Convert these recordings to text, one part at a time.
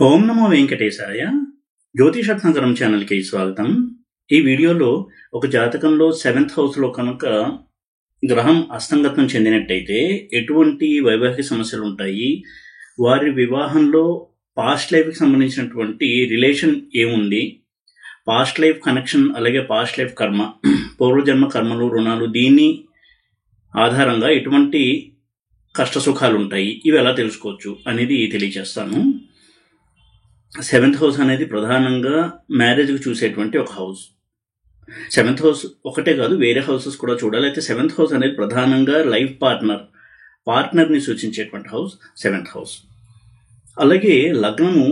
ఓం నమో వెంకటేశాయ. జ్యోతిషరత్నాకరం ఛానల్కి స్వాగతం. ఈ వీడియోలో ఒక జాతకంలో 7th హౌస్లో కనుక గ్రహం అస్తంగతం చెందినట్టయితే ఎటువంటి వైవాహిక సమస్యలు ఉంటాయి, వారి వివాహంలో పాస్ట్ లైఫ్కి సంబంధించినటువంటి రిలేషన్ ఏముంది, పాస్ట్ లైఫ్ కనెక్షన్, అలాగే పాస్ట్ లైఫ్ కర్మ, పూర్వజన్మ కర్మలు, రుణాలు, దీని ఆధారంగా ఎటువంటి కష్ట సుఖాలు ఉంటాయి, ఇవి ఎలా తెలుసుకోవచ్చు అనేది తెలియజేస్తాను. 7th హౌస్ అనేది ప్రధానంగా మ్యారేజ్కి చూసేటువంటి ఒక హౌస్. 7th హౌస్ ఒకటే కాదు, వేరే హౌసెస్ కూడా చూడాలి. అయితే 7th హౌస్ అనేది ప్రధానంగా లైఫ్ పార్ట్నర్ని సూచించేటువంటి హౌస్ 7th హౌస్. అలాగే లగ్నము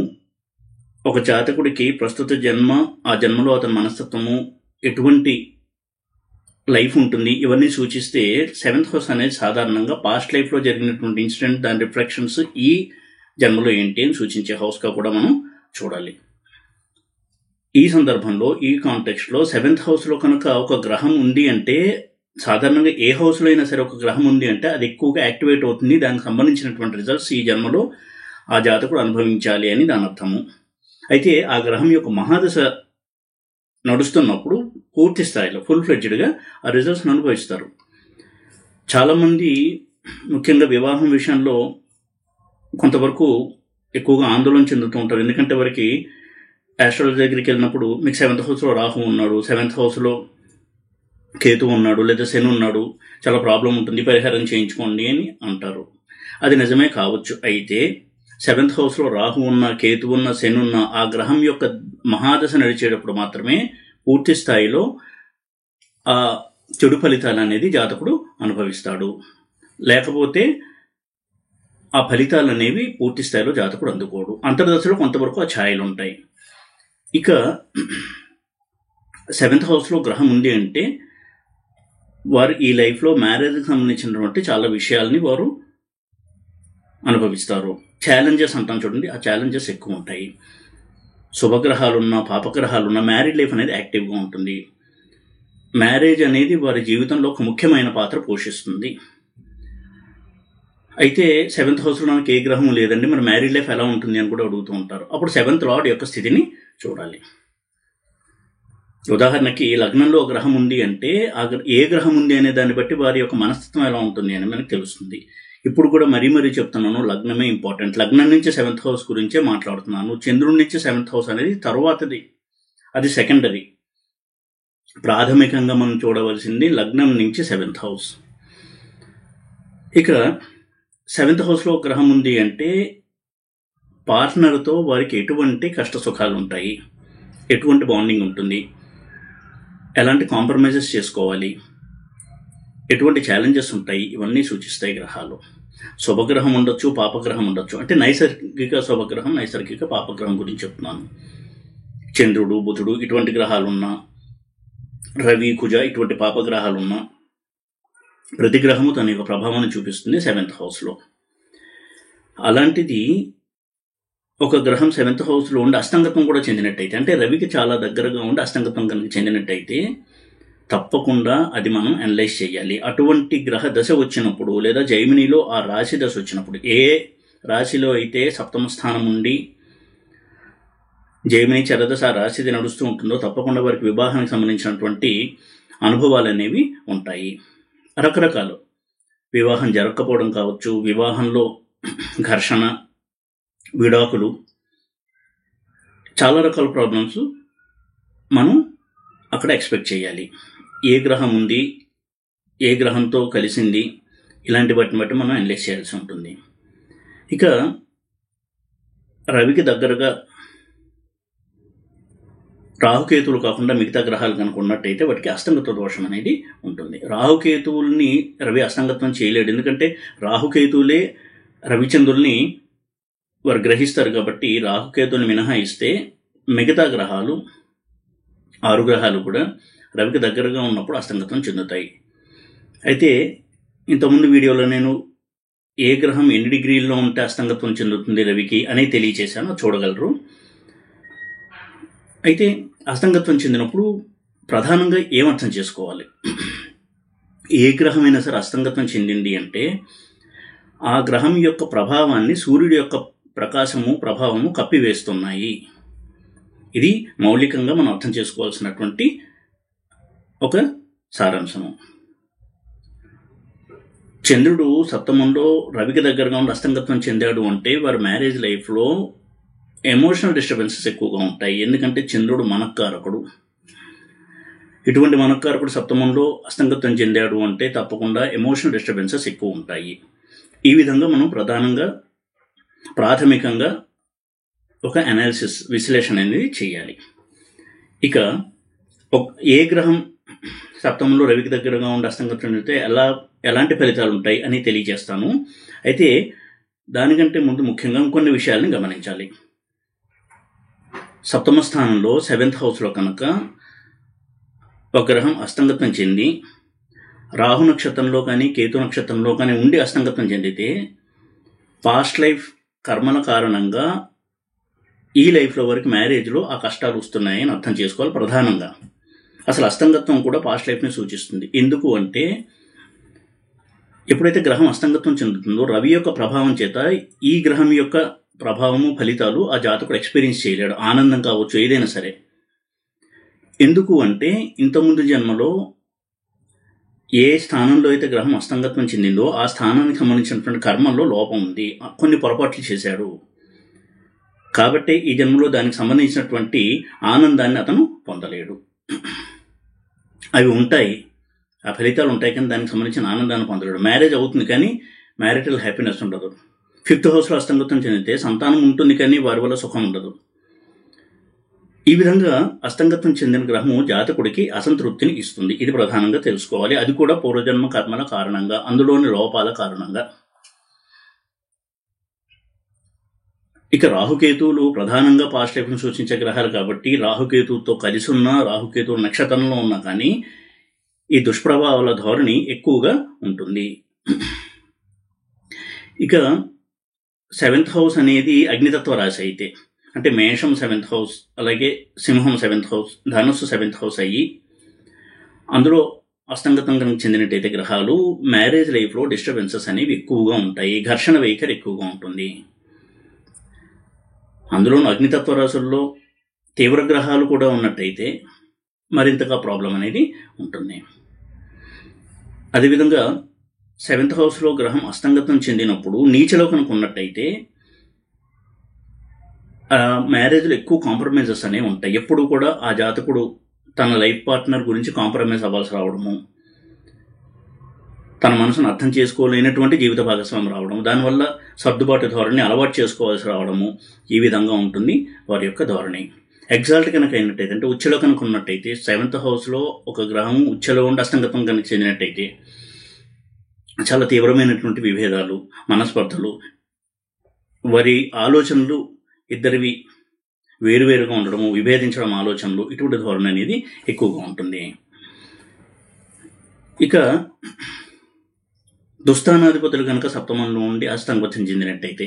ఒక జాతకుడికి ప్రస్తుత జన్మ, ఆ జన్మలో అతని మనస్తత్వము, ఎటువంటి లైఫ్ ఉంటుంది, ఇవన్నీ సూచిస్తే 7th హౌస్ అనేది సాధారణంగా పాస్ట్ లైఫ్లో జరిగినటువంటి ఇన్సిడెంట్, దాని రిఫ్లెక్షన్స్ ఈ జన్మలో ఏంటి అని సూచించే హౌస్గా కూడా మనం చూడాలి. ఈ సందర్భంలో, ఈ కాంటెక్స్ట్లో 7th హౌస్లో కనుక ఒక గ్రహం ఉంది అంటే, సాధారణంగా ఏ హౌస్లో అయినా సరే ఒక గ్రహం ఉంది అంటే అది ఎక్కువగా యాక్టివేట్ అవుతుంది, దానికి సంబంధించినటువంటి రిజల్ట్స్ ఈ జన్మలో ఆ జాతకుడు అనుభవించాలి అని దాని అర్థము. అయితే ఆ గ్రహం యొక్క మహాదశ నడుస్తున్నప్పుడు పూర్తి స్థాయిలో ఫుల్ ఫ్లెడ్జ్డ్గా ఆ రిజల్ట్స్ని అనుభవిస్తారు. చాలామంది ముఖ్యంగా వివాహం విషయంలో కొంతవరకు ఎక్కువగా ఆందోళన చెందుతూ ఉంటారు. ఎందుకంటే వారికి ఆస్ట్రాలజీ దగ్గరికి వెళ్ళినప్పుడు మీకు 7th హౌస్లో రాహు ఉన్నాడు, 7th హౌస్లో కేతు ఉన్నాడు, లేదా శని ఉన్నాడు, చాలా ప్రాబ్లం ఉంటుంది, పరిహారం చేయించుకోండి అని అంటారు. అది నిజమే కావచ్చు. అయితే 7th హౌస్లో రాహు ఉన్న, కేతు ఉన్న, శని ఉన్న ఆ గ్రహం యొక్క మహాదశ నడిచేటప్పుడు మాత్రమే పూర్తి స్థాయిలో ఆ చెడు ఫలితాలు అనేది జాతకుడు అనుభవిస్తాడు. లేకపోతే ఆ ఫలితాలు అనేవి పూర్తి స్థాయిలో జాతకుడు అందుకోడు. అంతర్దశలో కొంతవరకు ఆ ఛాయలు ఉంటాయి. ఇక 7th హౌస్లో గ్రహం ఉంది అంటే వారు ఈ లైఫ్లో మ్యారేజ్కి సంబంధించినటువంటి చాలా విషయాల్ని వారు అనుభవిస్తారు. ఛాలెంజెస్ అంటాం చూడండి, ఆ ఛాలెంజెస్ ఎక్కువ ఉంటాయి. శుభగ్రహాలున్నా, పాపగ్రహాలున్నా మ్యారీడ్ లైఫ్ అనేది యాక్టివ్గా ఉంటుంది. మ్యారేజ్ అనేది వారి జీవితంలో ఒక ముఖ్యమైన పాత్ర పోషిస్తుంది. అయితే 7th హౌస్లో మనకి ఏ గ్రహం లేదండి, మరి మ్యారీడ్ లైఫ్ ఎలా ఉంటుంది అని కూడా అడుగుతూ ఉంటారు. అప్పుడు 7th లార్డ్ యొక్క స్థితిని చూడాలి. ఉదాహరణకి లగ్నంలో గ్రహం ఉంది అంటే ఏ గ్రహం ఉంది అనే దాన్ని బట్టి వారి యొక్క మనస్తత్వం ఎలా ఉంటుంది అని మనకు తెలుస్తుంది. ఇప్పుడు కూడా మరీ చెప్తున్నాను, లగ్నమే ఇంపార్టెంట్. లగ్నం నుంచి 7th హౌస్ గురించే మాట్లాడుతున్నాను. చంద్రుడి నుంచి 7th హౌస్ అనేది తరువాతది, అది సెకండరీ. ప్రాథమికంగా మనం చూడవలసింది లగ్నం నుంచి 7th హౌస్. ఇక 7th హౌస్లో గ్రహం ఉంది అంటే పార్ట్నర్తో వారికి ఎటువంటి కష్ట సుఖాలు ఉంటాయి, ఎటువంటి బాండింగ్ ఉంటుంది, ఎలాంటి కాంప్రమైజెస్ చేసుకోవాలి, ఎటువంటి ఛాలెంజెస్ ఉంటాయి, ఇవన్నీ సూచిస్తాయి గ్రహాలు. శుభగ్రహం ఉండొచ్చు, పాపగ్రహం ఉండొచ్చు. అంటే నైసర్గిక శుభగ్రహం, నైసర్గిక పాపగ్రహం గురించి చెప్తున్నాను. చంద్రుడు, బుధుడు ఇటువంటి గ్రహాలున్నా, రవి, కుజ ఇటువంటి పాపగ్రహాలున్నా, ప్రతి గ్రహము తన యొక్క ప్రభావాన్ని చూపిస్తుంది 7th హౌస్లో. అలాంటిది ఒక గ్రహం 7th హౌస్లో ఉండి అస్తంగతం కూడా చెందినట్టయితే, అంటే రవికి చాలా దగ్గరగా ఉండి అస్తంగతం కనుక చెందినట్టయితే తప్పకుండా అది మనం అనలైజ్ చేయాలి. అటువంటి గ్రహ దశ వచ్చినప్పుడు, లేదా జైమినిలో ఆ రాశి దశ వచ్చినప్పుడు, ఏ రాశిలో అయితే 7వ స్థానం ఉండి జైమిని చరదశ ఆ రాశిది నడుస్తూ ఉంటుందో తప్పకుండా వారికి వివాహానికి సంబంధించినటువంటి అనుభవాలు అనేవి ఉంటాయి. రకరకాలు, వివాహం జరగకపోవడం కావచ్చు, వివాహంలో ఘర్షణ, విడాకులు, చాలా రకాల ప్రాబ్లమ్స్ మనం అక్కడ ఎక్స్పెక్ట్ చేయాలి. ఏ గ్రహం ఉంది, ఏ గ్రహంతో కలిసింది, ఇలాంటి వాటిని బట్టి మనం అనలైజ్ చేయాల్సి ఉంటుంది. ఇక రవికి దగ్గరగా రాహుకేతువులు కాకుండా మిగతా గ్రహాలు కనుక ఉన్నట్టయితే వాటికి అస్తంగత్వ దోషం అనేది ఉంటుంది. రాహుకేతువుల్ని రవి అస్తంగత్వం చేయలేడు, ఎందుకంటే రాహుకేతువులే రవిచంద్రుల్ని వారు గ్రహిస్తారు. కాబట్టి రాహుకేతువుని మినహాయిస్తే మిగతా గ్రహాలు 6 గ్రహాలు కూడా రవికి దగ్గరగా ఉన్నప్పుడు అస్తంగత్వం చెందుతాయి. అయితే ఇంతకుముందు వీడియోలో నేను ఏ గ్రహం ఎన్ని డిగ్రీల్లో ఉంటే అస్తంగత్వం చెందుతుంది రవికి అని తెలియచేశాను, చూడగలరు. అయితే అస్తంగత్వం చెందినప్పుడు ప్రధానంగా ఏమర్థం చేసుకోవాలి, ఏ గ్రహమైనా సరే అస్తంగత్వం చెందింది అంటే ఆ గ్రహం యొక్క ప్రభావాన్ని సూర్యుడి యొక్క ప్రకాశము ప్రభావము కప్పివేస్తున్నాయి. ఇది మౌలికంగా మనం అర్థం చేసుకోవాల్సినటువంటి ఒక సారాంశము. చంద్రుడు సప్తమంలో రవికి దగ్గరగా ఉండి అస్తంగత్వం చెందాడు అంటే వారి మ్యారేజ్ లైఫ్లో ఎమోషనల్ డిస్టర్బెన్సెస్ ఎక్కువగా ఉంటాయి. ఎందుకంటే చంద్రుడు మనఃకారకుడు. ఇటువంటి మనఃకారకుడు సప్తమంలో అస్తంగత్వం చెందాడు అంటే తప్పకుండా ఎమోషనల్ డిస్టర్బెన్సెస్ ఎక్కువ ఉంటాయి. ఈ విధంగా మనం ప్రాథమికంగా ఒక అనాలిసిస్ విశ్లేషణ అనేది చేయాలి. ఇక ఏ గ్రహం సప్తమంలో రవికి దగ్గరగా ఉండి అస్తంగత్వం చెందితే ఎలాంటి ఫలితాలు ఉంటాయి అని తెలియజేస్తాను. అయితే దానికంటే ముందు ముఖ్యంగా ఇంకొన్ని విషయాలను గమనించాలి. సప్తమ స్థానంలో 7th హౌస్లో కనుక ఒక గ్రహం అస్తంగత్వం చెంది రాహు నక్షత్రంలో కానీ కేతు నక్షత్రంలో కానీ ఉండి అస్తంగత్వం చెందితే పాస్ట్ లైఫ్ కర్మల కారణంగా ఈ లైఫ్లో వరకు మ్యారేజ్లో ఆ కష్టాలు వస్తున్నాయని అర్థం చేసుకోవాలి. ప్రధానంగా అసలు అస్తంగత్వం కూడా పాస్ట్ లైఫ్ని సూచిస్తుంది. ఎందుకు అంటే ఎప్పుడైతే గ్రహం అస్తంగత్వం చెందుతుందో రవి యొక్క ప్రభావం చేత ఈ గ్రహం యొక్క ప్రభావము ఫలితాలు ఆ జాతకుడు ఎక్స్పీరియన్స్ చేయలేడు. ఆనందం కావచ్చు, ఏదైనా సరే. ఎందుకు అంటే ఇంతకుముందు జన్మలో ఏ స్థానంలో అయితే గ్రహం అస్తంగత్వం చెందిందో ఆ స్థానానికి సంబంధించినటువంటి కర్మల్లో లోపం ఉంది, కొన్ని పొరపాట్లు చేశాడు. కాబట్టి ఈ జన్మలో దానికి సంబంధించినటువంటి ఆనందాన్ని అతను పొందలేడు. అవి ఉంటాయి, ఆ ఫలితాలు ఉంటాయి, కానీ దానికి సంబంధించిన ఆనందాన్ని పొందలేడు. మ్యారేజ్ అవుతుంది కానీ మ్యారిటల్ హ్యాపీనెస్ ఉండదు. 5th హౌస్లో అస్తంగత్వం చెందితే సంతానం ఉంటుంది కానీ వారి వల్ల సుఖం ఉండదు. ఈ విధంగా అస్తంగత్వం చెందిన గ్రహము జాతకుడికి అసంతృప్తిని ఇస్తుంది. ఇది ప్రధానంగా తెలుసుకోవాలి. అది కూడా పూర్వజన్మ కర్మల కారణంగా, అందులోని లోపాల కారణంగా. ఇక రాహుకేతువులు ప్రధానంగా పాస్ట్ లైఫ్ను సూచించే గ్రహాలు కాబట్టి రాహుకేతువుతో కలిసి ఉన్నా, రాహుకేతువు నక్షత్రంలో ఉన్నా కానీ ఈ దుష్ప్రభావాల ధోరణి ఎక్కువగా ఉంటుంది. ఇక 7th హౌస్ అనేది అగ్నితత్వ రాశి అయితే, అంటే మేషం 7th హౌస్, అలాగే సింహం 7th హౌస్, ధనుస్సు 7th హౌస్ అయ్యి అందులో అస్తంగతం కనుక చెందినట్టయితే గ్రహాలు మ్యారేజ్ లైఫ్లో డిస్టర్బెన్సెస్ అనేవి ఎక్కువగా ఉంటాయి. ఘర్షణ వైఖరి ఎక్కువగా ఉంటుంది. అందులోనూ అగ్నితత్వ రాశుల్లో తీవ్ర గ్రహాలు కూడా ఉన్నట్టయితే మరింతగా ప్రాబ్లం అనేది ఉంటుంది. అదేవిధంగా 7th హౌస్లో గ్రహం అస్తంగతం చెందినప్పుడు నీచలో కనుక ఉన్నట్టయితే మ్యారేజ్లో ఎక్కువ కాంప్రమైజెస్ అనేవి ఉంటాయి. ఎప్పుడు కూడా ఆ జాతకుడు తన లైఫ్ పార్ట్నర్ గురించి కాంప్రమైజ్ అవ్వాల్సి రావడము, తన మనసును అర్థం చేసుకోలేనటువంటి జీవిత భాగస్వామి రావడం, దానివల్ల సర్దుబాటు ధోరణి అలవాటు చేసుకోవాల్సి రావడము, ఈ విధంగా ఉంటుంది వారి యొక్క ధోరణి. ఎగ్జాల్ట్ కనుక అయినట్టయితే, అంటే ఉచ్చలో కనుక ఉన్నట్టయితే 7th హౌస్లో ఒక గ్రహం ఉచ్చలో ఉండి అస్తంగతం కనుక చెందినట్టయితే చాలా తీవ్రమైనటువంటి విభేదాలు, మనస్పర్ధలు, వారి ఆలోచనలు ఇద్దరివి వేరువేరుగా ఉండడము, విభేదించడం ఆలోచనలు, ఇటువంటి ధోరణి అనేది ఎక్కువగా ఉంటుంది. ఇక దుస్థానాధిపతులు కనుక సప్తమంలో ఉండి అస్తంగతం చెందినట్టయితే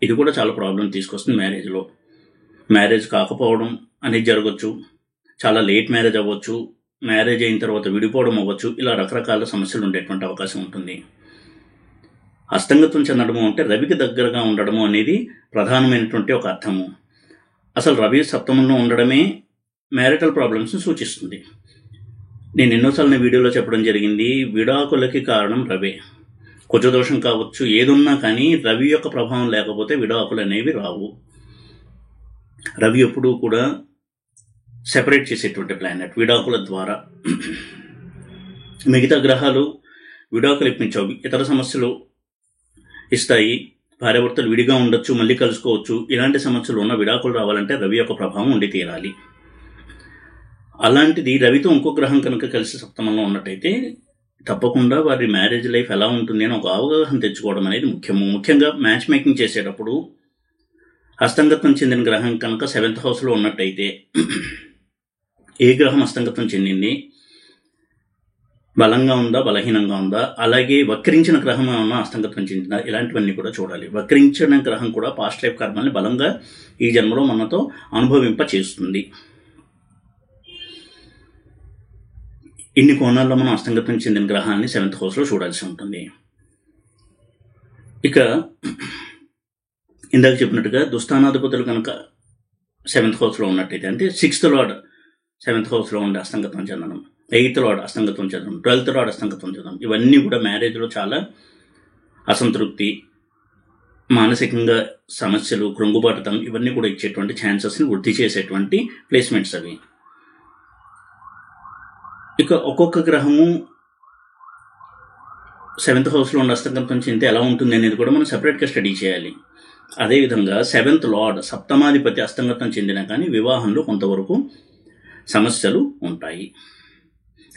ఇది కూడా చాలా ప్రాబ్లం తీసుకొస్తుంది మ్యారేజ్లో. మ్యారేజ్ కాకపోవడం అనేది జరగవచ్చు, చాలా లేట్ మ్యారేజ్ అవ్వచ్చు, మ్యారేజ్ అయిన తర్వాత విడిపోవడం అవ్వచ్చు, ఇలా రకరకాల సమస్యలు ఉండేటువంటి అవకాశం ఉంటుంది. అస్తంగత్వం చెందడము అంటే రవికి దగ్గరగా ఉండడము అనేది ప్రధానమైనటువంటి ఒక అర్థము. అసలు రవి సప్తమంలో ఉండడమే మ్యారిటల్ ప్రాబ్లమ్స్ని సూచిస్తుంది. నేను ఎన్నోసార్లు వీడియోలో చెప్పడం జరిగింది, విడాకులకి కారణం రవే. కుజదోషం కావచ్చు, ఏదున్నా కానీ రవి యొక్క ప్రభావం లేకపోతే విడాకులు అనేవి రావు. రవి ఎప్పుడూ కూడా సెపరేట్ చేసేటువంటి ప్లానెట్ విడాకుల ద్వారా. మిగతా గ్రహాలు విడాకులు ఇప్పించవు, ఇతర సమస్యలు ఇస్తాయి. భార్యాభర్తలు విడిగా ఉండొచ్చు, మళ్ళీ కలుసుకోవచ్చు. ఇలాంటి సమస్యలు ఉన్న విడాకులు రావాలంటే రవి యొక్క ప్రభావం ఉండి తీరాలి. అలాంటిది రవితో ఇంకో గ్రహం కనుక కలిసి సప్తమంలో ఉన్నట్టయితే తప్పకుండా వారి మ్యారేజ్ లైఫ్ ఎలా ఉంటుంది అని ఒక అవగాహన తెచ్చుకోవడం అనేది ముఖ్యంగా మ్యాచ్ మేకింగ్ చేసేటప్పుడు అస్తంగత్వం చెందిన గ్రహం కనుక 7th హౌస్లో ఉన్నట్టయితే ఏ గ్రహం అస్తంగత్వం చెందింది, బలంగా ఉందా, బలహీనంగా ఉందా, అలాగే వక్రించిన గ్రహం ఏమన్నా అస్తంగత్వం చెందిందా, ఇలాంటివన్నీ కూడా చూడాలి. వక్రించిన గ్రహం కూడా పాస్ట్ లైఫ్ కర్మల్ని బలంగా ఈ జన్మలో మనతో అనుభవింప చేస్తుంది. ఇన్ని కోణాల్లో మనం అస్తంగత్వం చెందిన గ్రహాన్ని 7th హౌస్లో చూడాల్సి ఉంటుంది. ఇక ఇందాక చెప్పినట్టుగా దుస్థానాధిపతులు కనుక 7th హౌస్లో ఉన్నట్టయితే, అంటే 6th లార్డ్ 7th హౌస్లో ఉండే అస్తంగతం చెందడం, 8th లార్డ్ అస్తంగతం చెందడం, 12th లార్డ్ అస్తంగతం చెందడం, ఇవన్నీ కూడా మ్యారేజ్లో చాలా అసంతృప్తి, మానసికంగా సమస్యలు, కృంగుబాటుతనం ఇవన్నీ కూడా ఇచ్చేటువంటి ఛాన్సెస్ని వృద్ధి చేసేటువంటి ప్లేస్మెంట్స్ అవి. ఇక ఒక్కొక్క గ్రహము 7th హౌస్లో ఉండే అస్తంగతం చెందితే ఎలా ఉంటుంది అనేది కూడా మనం సపరేట్గా స్టడీ చేయాలి. అదేవిధంగా 7th లార్డ్ సప్తమాధిపతి అస్తంగతం చెందినా కానీ వివాహంలో కొంతవరకు సమస్యలు ఉంటాయి.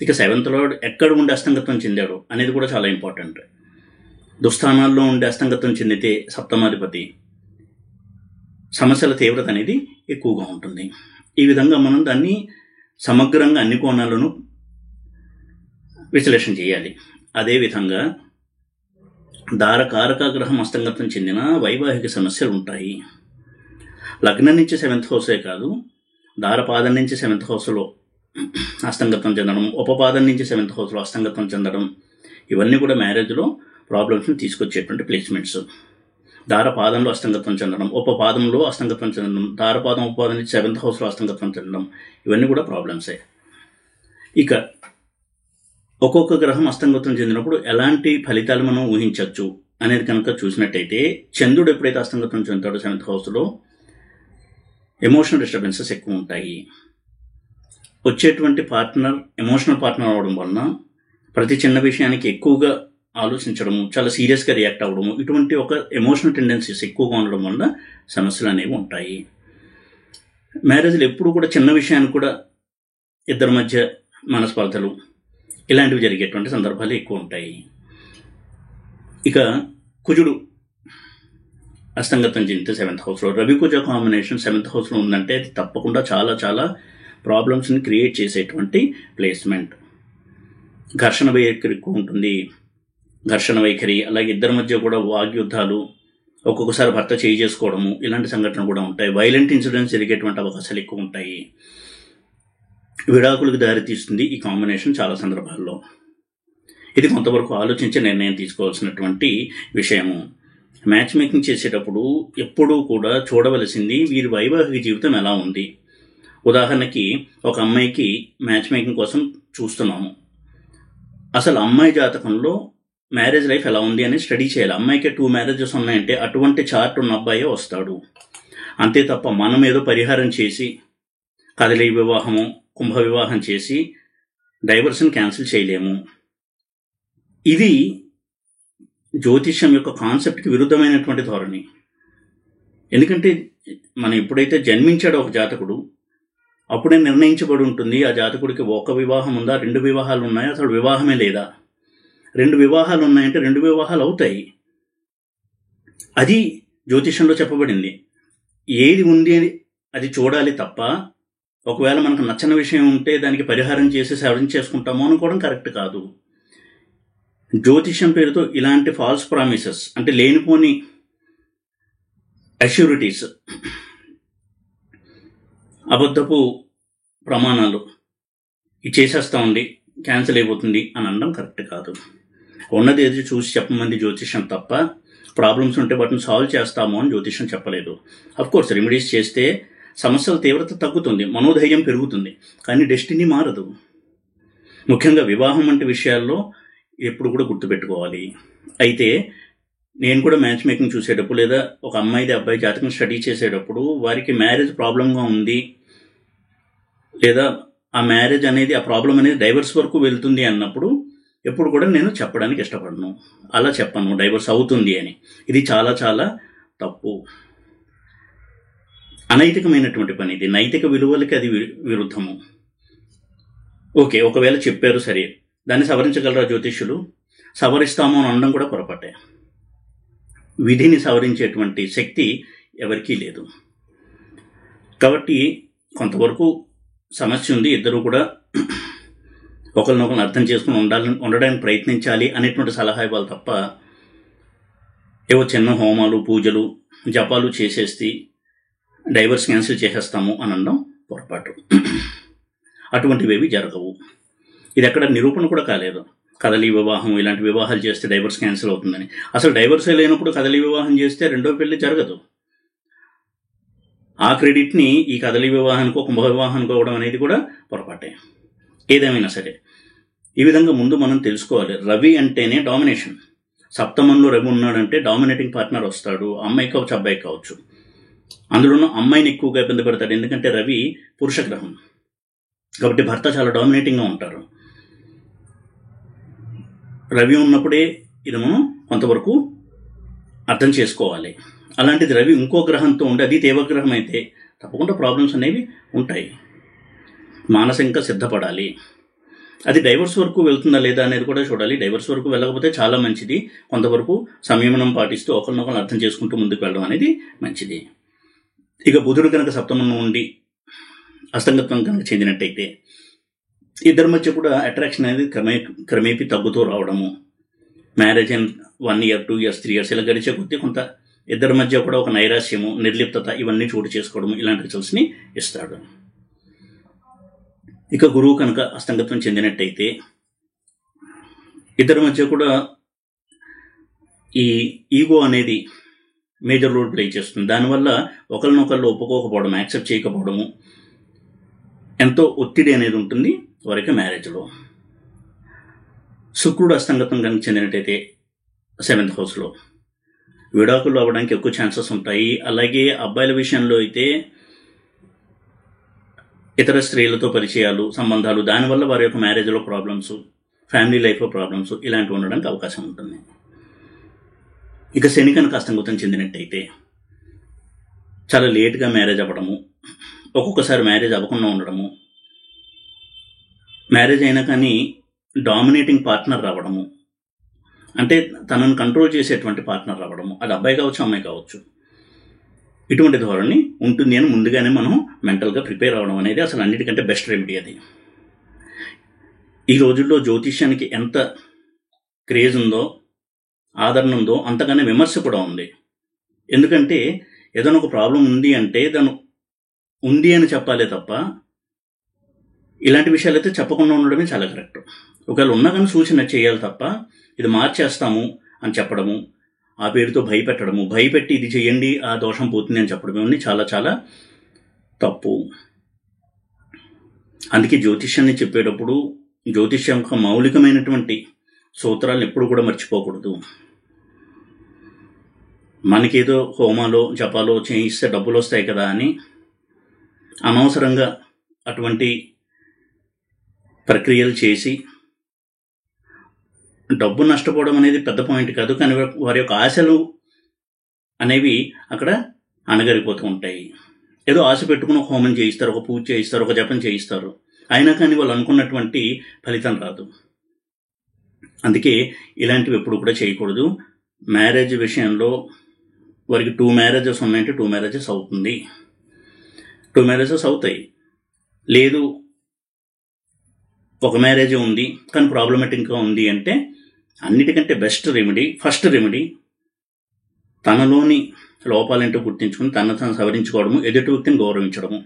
ఇక 7th లార్డ్ ఎక్కడ ఉండి అస్తంగతం చెందాడు అనేది కూడా చాలా ఇంపార్టెంట్. దుస్థానాల్లో ఉండే అస్తంగతం చెందితే సప్తమాధిపతి సమస్యల తీవ్రత అనేది ఎక్కువగా ఉంటుంది. ఈ విధంగా మనం దాన్ని సమగ్రంగా అన్ని కోణాలను విశ్లేషణ చేయాలి. అదేవిధంగా దారకారక గ్రహం అస్తంగతం చెందిన వైవాహిక సమస్యలు ఉంటాయి. లగ్నం నుంచి 7th హౌసే కాదు, దారపాదం నుంచి 7th హౌస్లో అస్తంగతం చెందడం, ఉపపాదం నుంచి 7th హౌస్లో అస్తంగతం చెందడం, ఇవన్నీ కూడా మ్యారేజ్లో ప్రాబ్లమ్స్ని తీసుకొచ్చేటువంటి ప్లేస్మెంట్స్. దారపాదంలో అస్తంగతం చెందడం, ఉపపాదంలో అస్తంగతం చెందడం, దారపాదం ఉపపాదం నుంచి 7th హౌస్లో అస్తంగతం చెందడం, ఇవన్నీ కూడా ప్రాబ్లమ్సే. ఇక ఒక్కొక్క గ్రహం అస్తంగతం చెందినప్పుడు ఎలాంటి ఫలితాలు మనం ఊహించవచ్చు అనేది కనుక చూసినట్టయితే, చంద్రుడు ఎప్పుడైతే అస్తంగతం చెందుతాడో 7th హౌస్లో ఎమోషనల్ డిస్టర్బెన్సెస్ ఎక్కువ ఉంటాయి. వచ్చేటువంటి పార్ట్నర్ ఎమోషనల్ పార్ట్నర్ అవడం వలన ప్రతి చిన్న విషయానికి ఎక్కువగా ఆలోచించడము, చాలా సీరియస్గా రియాక్ట్ అవ్వడము, ఇటువంటి ఒక ఎమోషనల్ టెండెన్సీస్ ఎక్కువగా ఉండడం వల్ల సమస్యలు అనేవి ఉంటాయి. మ్యారేజ్లో ఎప్పుడు కూడా చిన్న విషయానికి కూడా ఇద్దరి మధ్య మనస్పర్ధలు ఇలాంటివి జరిగేటువంటి సందర్భాలు ఎక్కువ ఉంటాయి. ఇక కుజుడు అస్తంగతం చెందితే 7th హౌస్లో, రవి కుజ కాంబినేషన్ 7th హౌస్లో ఉందంటే అది తప్పకుండా చాలా చాలా ప్రాబ్లమ్స్ని క్రియేట్ చేసేటువంటి ప్లేస్మెంట్. ఘర్షణ వైఖరి ఎక్కువ ఉంటుంది. ఘర్షణ వైఖరి, అలాగే ఇద్దరి మధ్య కూడా వాగ్యుద్ధాలు, ఒక్కొక్కసారి భర్త చేయి చేసుకోవడము, ఇలాంటి సంఘటనలు కూడా ఉంటాయి. వైలెంట్ ఇన్సిడెంట్స్ జరిగేటువంటి అవకాశాలు ఎక్కువ ఉంటాయి. విడాకులకు దారితీస్తుంది ఈ కాంబినేషన్ చాలా సందర్భాల్లో. ఇది కొంతవరకు ఆలోచించి నిర్ణయం తీసుకోవాల్సినటువంటి విషయము. మ్యాచ్ మేకింగ్ చేసేటప్పుడు ఎప్పుడూ కూడా చూడవలసింది వీరి వైవాహిక జీవితం ఎలా ఉంది. ఉదాహరణకి ఒక అమ్మాయికి మ్యాచ్ మేకింగ్ కోసం చూస్తున్నాము, అసలు అమ్మాయి జాతకంలో మ్యారేజ్ లైఫ్ ఎలా ఉంది అని స్టడీ చేయాలి. అమ్మాయికి 2 మ్యారేజెస్ ఉన్నాయంటే అటువంటి చార్ట్ ఉన్న అబ్బాయే వస్తాడు. అంతే తప్ప మనం ఏదో పరిహారం చేసి కదలి వివాహము, కుంభ వివాహం చేసి డైవర్స్ని క్యాన్సిల్ చేయలేము. ఇది జ్యోతిష్యం యొక్క కాన్సెప్ట్కి విరుద్ధమైనటువంటి ధోరణి. ఎందుకంటే మనం ఎప్పుడైతే జన్మించాడో ఒక జాతకుడు, అప్పుడే నిర్ణయించబడి ఉంటుంది ఆ జాతకుడికి ఒక వివాహం ఉందా, 2 వివాహాలు ఉన్నాయా, అసలు వివాహమే లేదా. 2 వివాహాలు ఉన్నాయంటే 2 వివాహాలు అవుతాయి. అది జ్యోతిష్యంలో చెప్పబడింది. ఏది ఉంది అది చూడాలి తప్ప ఒకవేళ మనకు నచ్చని విషయం ఉంటే దానికి పరిహారం చేసి సవరించేసుకుంటాము అనుకోవడం కరెక్ట్ కాదు. జ్యోతిష్యం పేరుతో ఇలాంటి ఫాల్స్ ప్రామిసెస్, అంటే లేనిపోని అష్యూరిటీస్, అబద్ధపు ప్రమాణాలు ఇది చేసేస్తామండి, క్యాన్సిల్ అయిపోతుంది అని అనడం కరెక్ట్ కాదు. ఉన్నది ఏది చూసి చెప్పమంది జ్యోతిష్యం తప్ప ప్రాబ్లమ్స్ ఉంటే వాటిని సాల్వ్ చేస్తాము అని జ్యోతిష్యం చెప్పలేదు. అఫ్కోర్స్ రెమెడీస్ చేస్తే సమస్యల తీవ్రత తగ్గుతుంది, మనోధైర్యం పెరుగుతుంది, కానీ డెస్టినీ మారదు. ముఖ్యంగా వివాహం వంటి విషయాల్లో ఎప్పుడు కూడా గుర్తుపెట్టుకోవాలి. అయితే నేను కూడా మ్యాచ్ మేకింగ్ చూసేటప్పుడు లేదా ఒక అమ్మాయిది అబ్బాయి జాతకం స్టడీ చేసేటప్పుడు వారికి మ్యారేజ్ ప్రాబ్లంగా ఉంది, లేదా ఆ మ్యారేజ్ అనేది ఆ ప్రాబ్లం అనేది డైవర్స్ వరకు వెళ్తుంది అన్నప్పుడు ఎప్పుడు కూడా నేను చెప్పడానికి ఇష్టపడను. అలా చెప్పను డైవర్స్ అవుతుంది అని. ఇది చాలా చాలా తప్పు, అనైతికమైనటువంటి పని. ఇది నైతిక విలువలకి అది విరుద్ధము. ఓకే, ఒకవేళ చెప్పారు సరే, దాన్ని సవరించగలరా జ్యోతిష్యులు? సవరిస్తాము అని అనడం కూడా పొరపాటే. విధిని సవరించేటువంటి శక్తి ఎవరికీ లేదు. కాబట్టి కొంతవరకు సమస్య ఉంది, ఇద్దరు కూడా ఒకరినొకరిని అర్థం చేసుకుని ఉండడానికి ప్రయత్నించాలి అనేటువంటి సలహా ఇవ్వాలి తప్ప ఏవో చిన్న హోమాలు, పూజలు, జపాలు చేసేసి డైవర్స్ క్యాన్సిల్ చేసేస్తాము అని అనడం పొరపాటు. అటువంటివేవి జరగవు. ఇది ఎక్కడ నిరూపణ కూడా కాలేదు. కదలి వివాహం ఇలాంటి వివాహాలు చేస్తే డైవర్స్ క్యాన్సిల్ అవుతుందని. అసలు డైవర్స్ లేనప్పుడు కదలి వివాహం చేస్తే రెండో పెళ్లి జరగదు. ఆ క్రెడిట్ని ఈ కదలి వివాహానికో కుంభ వివాహానికో ఇవ్వడం అనేది కూడా పొరపాటే. ఏదేమైనా సరే ఈ విధంగా ముందు మనం తెలుసుకోవాలి. రవి అంటేనే డామినేషన్. సప్తమంలో రవి ఉన్నాడంటే డామినేటింగ్ పార్ట్నర్ వస్తాడు. అమ్మాయి కావచ్చు, అబ్బాయి కావచ్చు. అందులోనూ అమ్మాయిని ఎక్కువగా ఇబ్బంది పెడతాడు. ఎందుకంటే రవి పురుష గ్రహం కాబట్టి భర్త చాలా డామినేటింగ్గా ఉంటారు. రవి ఉన్నప్పుడే ఇది మనం కొంతవరకు అర్థం చేసుకోవాలి. అలాంటిది రవి ఇంకో గ్రహంతో ఉండి అది దేవగ్రహం అయితే తప్పకుండా ప్రాబ్లమ్స్ అనేవి ఉంటాయి. మానసికంగా సిద్ధపడాలి. అది డైవర్స్ వరకు వెళ్తుందా లేదా అనేది కూడా చూడాలి. డైవర్స్ వరకు వెళ్ళకపోతే చాలా మంచిది. కొంతవరకు సంయమనం పాటిస్తూ ఒకరినొకరు అర్థం చేసుకుంటూ ముందుకు వెళ్ళడం అనేది మంచిది. ఇక బుధుడు కనుక సప్తమంలో ఉండి అస్తంగత్వం కనుక చెందినట్టయితే ఇద్దరి మధ్య కూడా అట్రాక్షన్ అనేది క్రమేపీ తగ్గుతూ రావడము, మ్యారేజ్ అయిన 1 year 2 years 3 years ఇలా గడిచే కొద్దీ కొంత ఇద్దరి మధ్య కూడా ఒక నైరాశ్యము, నిర్లిప్తత ఇవన్నీ చోటు చేసుకోవడము ఇలాంటి రిజల్ట్స్ని ఇస్తాడు. ఇక గురువు కనుక అస్తంగత్వం చెందినట్టయితే ఇద్దరి మధ్య కూడా ఈ ఈగో అనేది మేజర్ రోల్ ప్లే చేస్తుంది. దానివల్ల ఒకరినొకళ్ళు ఒప్పుకోకపోవడం, యాక్సెప్ట్ చేయకపోవడము, ఎంతో ఒత్తిడి అనేది ఉంటుంది వారికి మ్యారేజ్లో. శుక్రుడు అస్తంగత్వం కనుక చెందినట్టయితే 7th హౌస్లో విడాకులు అవ్వడానికి ఎక్కువ ఛాన్సెస్ ఉంటాయి. అలాగే అబ్బాయిల విషయంలో అయితే ఇతర స్త్రీలతో పరిచయాలు, సంబంధాలు, దానివల్ల వారి యొక్క మ్యారేజ్లో ప్రాబ్లమ్స్, ఫ్యామిలీ లైఫ్లో ప్రాబ్లమ్స్ ఇలాంటివి ఉండడానికి అవకాశం ఉంటుంది. ఇక శని కనుక అస్తంగతం చెందినట్టయితే చాలా లేట్గా మ్యారేజ్ అవ్వడము, ఒక్కొక్కసారి మ్యారేజ్ అవ్వకుండా ఉండడము, మ్యారేజ్ అయినా కానీ డామినేటింగ్ పార్ట్నర్ రావడము, అంటే తనను కంట్రోల్ చేసేటువంటి పార్ట్నర్ రావడము, అది అబ్బాయి కావచ్చు, అమ్మాయి కావచ్చు, ఇటువంటి ధోరణి ఉంటుంది అని ముందుగానే మనం మెంటల్గా ప్రిపేర్ అవ్వడం అనేది అసలు అన్నిటికంటే బెస్ట్ రెమెడీ అది. ఈ రోజుల్లో జ్యోతిష్యానికి ఎంత క్రేజ్ ఉందో, ఆదరణ ఉందో, అంతగానే విమర్శ కూడా ఉంది. ఎందుకంటే ఏదైనా ఒక ప్రాబ్లం ఉంది అంటే దాన్ని ఉంది అని చెప్పాలే తప్ప ఇలాంటి విషయాలు అయితే చెప్పకుండా ఉండడమే చాలా కరెక్ట్. ఒకవేళ ఉన్నా కానీ సూచన చేయాలి తప్ప ఇది మార్చేస్తాము అని చెప్పడము, ఆ పేరుతో భయపెట్టడము, భయపెట్టి ఇది చేయండి ఆ దోషం పోతుంది అని చెప్పడం ఇవన్నీ చాలా చాలా తప్పు. అందుకే జ్యోతిష్యాన్ని చెప్పేటప్పుడు జ్యోతిష్యం యొక్క మౌలికమైనటువంటి సూత్రాలను ఎప్పుడు కూడా మర్చిపోకూడదు. మనకేదో హోమాలో జపాలో చేయిస్తే డబ్బులు వస్తాయి కదా అని అనవసరంగా అటువంటి ప్రక్రియలు చేసి డబ్బు నష్టపోవడం అనేది పెద్ద పాయింట్ కాదు, కానీ వారి యొక్క ఆశలు అనేవి అక్కడ అణగరిపోతూ ఉంటాయి. ఏదో ఆశ పెట్టుకుని ఒక హోమం చేయిస్తారు, ఒక పూజ చేయిస్తారు, ఒక జపం చేయిస్తారు, అయినా కానీ వాళ్ళు అనుకున్నటువంటి ఫలితం రాదు. అందుకే ఇలాంటివి ఎప్పుడు కూడా చేయకూడదు. మ్యారేజ్ విషయంలో వారికి 2 marriages ఉన్నాయంటే 2 marriages అవుతుంది, 2 marriages అవుతాయి. లేదు ఒక మ్యారేజ్ ఉంది కానీ ప్రాబ్లమేటిక్గా ఉంది అంటే అన్నిటికంటే బెస్ట్ రెమెడీ, ఫస్ట్ రెమెడీ తనలోని లోపాలేంటో గుర్తించుకుని తను సవరించుకోవడము, ఎదుటి వ్యక్తిని గౌరవించడము.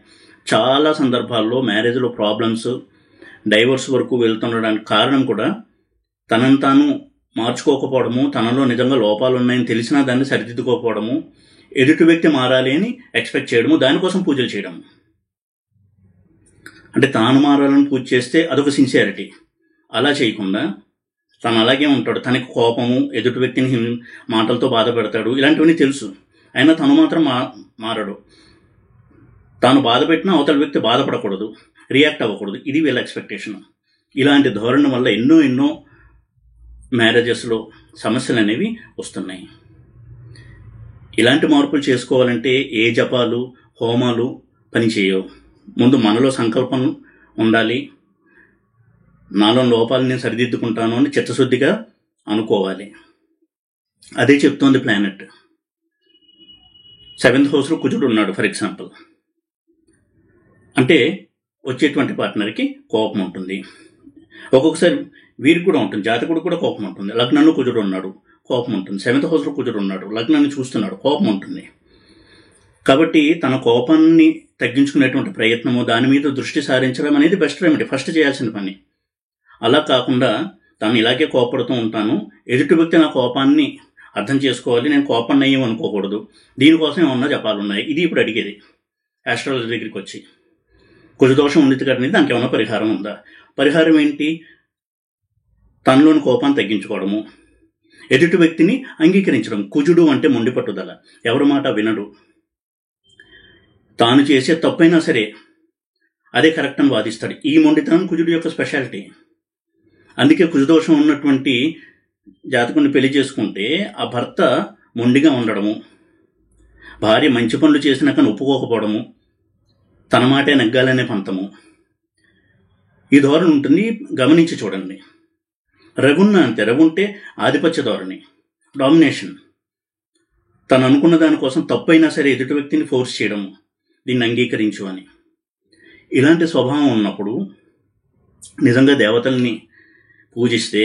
చాలా సందర్భాల్లో మ్యారేజ్లో ప్రాబ్లమ్స్, డైవర్స్ వరకు వెళ్తుండడానికి కారణం కూడా తనను తాను మార్చుకోకపోవడము, తనలో నిజంగా లోపాలు ఉన్నాయని తెలిసినా దాన్ని సరిదిద్దుకోకపోవడము, ఎదుటి వ్యక్తి మారాలి అని ఎక్స్పెక్ట్ చేయడము, దానికోసం పూజలు చేయడము. అంటే తాను మారాలని పూజ చేస్తే అదొక సిన్సియారిటీ. అలా చేయకుండా తను అలాగే ఉంటాడు, తనకి కోపము, ఎదుటి వ్యక్తిని మాటలతో బాధ పెడతాడు, ఇలాంటివన్నీ తెలుసు, అయినా తను మాత్రం మారడు. తాను బాధ పెట్టినా అవతల వ్యక్తి బాధపడకూడదు, రియాక్ట్ అవ్వకూడదు, ఇది వీళ్ళ ఎక్స్పెక్టేషన్. ఇలాంటి ధోరణి వల్ల ఎన్నో మ్యారేజెస్లో సమస్యలు అనేవి వస్తున్నాయి. ఇలాంటి మార్పులు చేసుకోవాలంటే ఏ జపాలు, హోమాలు పనిచేయవు. ముందు మనలో సంకల్పం ఉండాలి, నాలో లోపాలను నేను సరిదిద్దుకుంటాను అని చిత్తశుద్ధిగా అనుకోవాలి. అదే చెప్తోంది ప్లానెట్. 7th హౌస్లో కుజుడు ఉన్నాడు ఫర్ ఎగ్జాంపుల్ అంటే వచ్చేటువంటి పార్ట్నర్కి కోపం ఉంటుంది. ఒక్కొక్కసారి వీరికి కూడా ఉంటుంది, జాతకుడు కూడా కోపం ఉంటుంది. లగ్నంలో కుజుడు ఉన్నాడు, కోపం ఉంటుంది. 7th హౌస్లో కుజుడు ఉన్నాడు, లగ్నాన్ని చూస్తున్నాడు, కోపం ఉంటుంది. కాబట్టి తన కోపాన్ని తగ్గించుకునేటువంటి ప్రయత్నము, దాని మీద దృష్టి సారించడం అనేది బెస్ట్ రెమెడీ, ఫస్ట్ చేయాల్సిన పని. అలా కాకుండా తాను ఇలాగే కోపడుతూ ఉంటాను, ఎదుటి వ్యక్తి నా కోపాన్ని అర్థం చేసుకోవాలి, నేను కోపాన్ని అయ్యం అనుకోకూడదు, దీనికోసం ఏమన్నా జపాలు ఉన్నాయి, ఇది ఇప్పుడు అడిగేది. ఆస్ట్రాలజీ దగ్గరికి వచ్చి కుజదోషం ఉంది కానీ దానికి ఏమైనా పరిహారం ఉందా? పరిహారం ఏంటి? తనలోని కోపాన్ని తగ్గించుకోవడము, ఎదుటి వ్యక్తిని అంగీకరించడం. కుజుడు అంటే మొండి పట్టుదల, ఎవరి మాట వినడు. తాను చేసే తప్పైనా సరే అదే కరెక్ట్ అని వాదిస్తాడు. ఈ మొండితనం కుజుడు యొక్క స్పెషాలిటీ. అందుకే కుజదోషం ఉన్నటువంటి జాతకుని పెళ్లి చేసుకుంటే ఆ భర్త మొండిగా ఉండడము, భార్య మంచి పనులు చేసినా కానీ ఒప్పుకోకపోవడము, తన మాటే నెగ్గాలనే పంతము, ఈ ధోరణి ఉంటుంది. గమనించి చూడండి. రగున్న అంతే. రగుంటే ఆధిపత్య ధోరణి, డామినేషన్. తను అనుకున్న దానికోసం తప్పైనా సరే ఎదుటి వ్యక్తిని ఫోర్స్ చేయడము, దీన్ని అంగీకరించు అని. ఇలాంటి స్వభావం ఉన్నప్పుడు నిజంగా దేవతల్ని పూజిస్తే,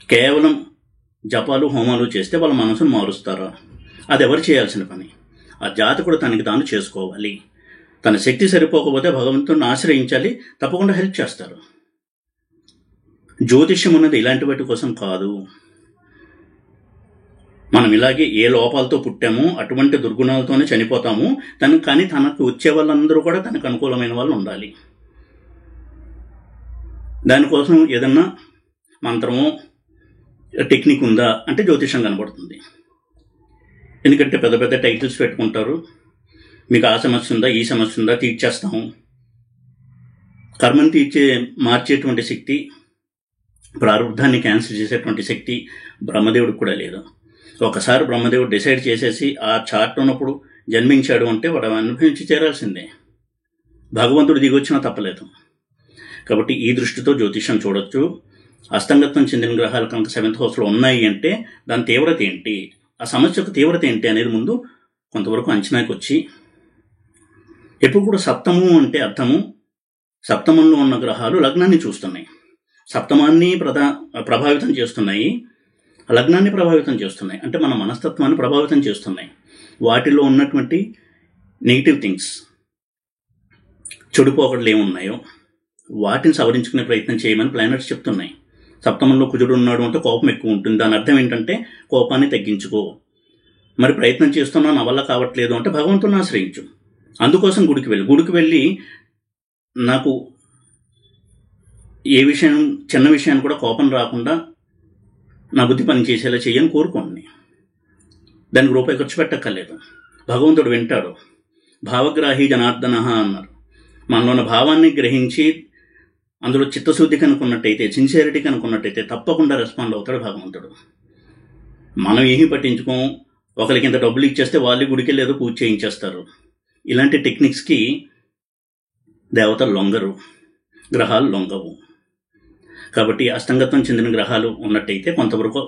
కేవలం జపాలు హోమాలు చేస్తే వాళ్ళ మనసును మారుస్తారా? అది ఎవరు చేయాల్సిన పని? ఆ జాతకుడు తనకి తాను చేసుకోవాలి. తన శక్తి సరిపోకపోతే భగవంతుడిని ఆశ్రయించాలి, తప్పకుండా హెల్ప్ చేస్తారు. జ్యోతిష్యం ఉన్నది ఇలాంటి వాటి కోసం కాదు. మనం ఇలాగే ఏ లోపాలతో పుట్టామో అటువంటి దుర్గుణాలతోనే చనిపోతాము. కానీ తనకు వచ్చే వాళ్ళందరూ కూడా తనకు అనుకూలమైన వాళ్ళు ఉండాలి. దానికోసం ఏదన్నా మంత్రమో టెక్నిక్ ఉందా అంటే జ్యోతిషం కనబడుతుంది. ఎందుకంటే పెద్ద పెద్ద టైటిల్స్ పెట్టుకుంటారు. మీకు ఆ సమస్య ఉందా, ఈ సమస్య ఉందా, తీర్చేస్తాము. కర్మను మార్చేటువంటి శక్తి, ప్రారంధాన్ని క్యాన్సిల్ చేసేటువంటి శక్తి బ్రహ్మదేవుడికి కూడా లేదు. ఒకసారి బ్రహ్మదేవుడు డిసైడ్ చేసేసి ఆ చార్ట్ ఉన్నప్పుడు జన్మించాడు అంటే వాడు అనుభవించి చేరాల్సిందే. భగవంతుడు దిగొచ్చినా తప్పలేదు. కాబట్టి ఈ దృష్టితో జ్యోతిషం చూడొచ్చు. అస్తంగత్వం చెందిన గ్రహాలు కనుక 7th హౌస్లో ఉన్నాయి అంటే దాని తీవ్రత ఏంటి, ఆ సమస్య యొక్క తీవ్రత ఏంటి అనేది ముందు కొంతవరకు అంచనాకి వచ్చి, ఎప్పుడు కూడా సప్తము అంటే అర్థము, సప్తమంలో ఉన్న గ్రహాలు లగ్నాన్ని చూస్తున్నాయి, సప్తమాన్ని ప్రభావితం చేస్తున్నాయి, లగ్నాన్ని ప్రభావితం చేస్తున్నాయి. అంటే మన మనస్తత్వాన్ని ప్రభావితం చేస్తున్నాయి. వాటిలో ఉన్నటువంటి నెగిటివ్ థింగ్స్, చెడు పోకడలు ఏమున్నాయో వాటిని సవరించుకునే ప్రయత్నం చేయమని ప్లానెట్స్ చెప్తున్నాయి. సప్తమంలో కుజుడు ఉన్నాడు అంటే కోపం ఎక్కువ ఉంటుంది. దాని అర్థం ఏంటంటే కోపాన్ని తగ్గించుకో. మరి ప్రయత్నం చేస్తున్నా నా వల్ల కావట్లేదు అంటే భగవంతుని ఆశ్రయించు. అందుకోసం గుడికి వెళ్ళి నాకు ఏ విషయం, చిన్న విషయాన్ని కూడా కోపం రాకుండా నా బుద్ధి పని చేసేలా చెయ్యని కోరుకోండి. దానికి రూపాయి ఖర్చు పెట్టక్కర్లేదు. భగవంతుడు వింటాడు. భావగ్రాహి జనార్దన అన్నారు. మనలో ఉన్న భావాన్ని గ్రహించి అందులో చిత్తశుద్ధి కనుకున్నట్టయితే, సిన్సియారిటీ కనుకున్నట్టయితే తప్పకుండా రెస్పాండ్ అవుతాడు భగవంతుడు. మనం ఏమీ పట్టించుకోం. ఒకరికి ఇంత డబ్బులు ఇచ్చేస్తే వాళ్ళు గుడికి లేదో పూజ చేయించేస్తారు. ఇలాంటి టెక్నిక్స్కి దేవతలు లొంగరు, గ్రహాలు లొంగవు. కాబట్టి అస్తంగత్వం చెందిన గ్రహాలు ఉన్నట్టయితే కొంతవరకు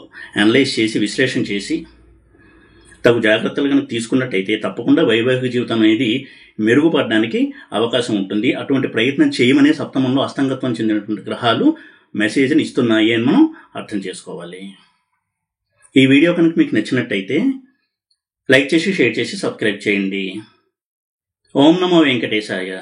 అనలైజ్ చేసి, విశ్లేషణ చేసి తగు జాగ్రత్తలు కనుక తీసుకున్నట్టయితే తప్పకుండా వైవాహిక జీవితం అనేది మెరుగుపడడానికి అవకాశం ఉంటుంది. అటువంటి ప్రయత్నం చేయమనే సప్తమంలో అస్తంగత్వం చెందినటువంటి గ్రహాలు మెసేజ్ని ఇస్తున్నాయి అని మనం అర్థం చేసుకోవాలి. ఈ వీడియో కనుక మీకు నచ్చినట్టయితే లైక్ చేసి, షేర్ చేసి, సబ్స్క్రైబ్ చేయండి. ఓం నమో వెంకటేశాయ.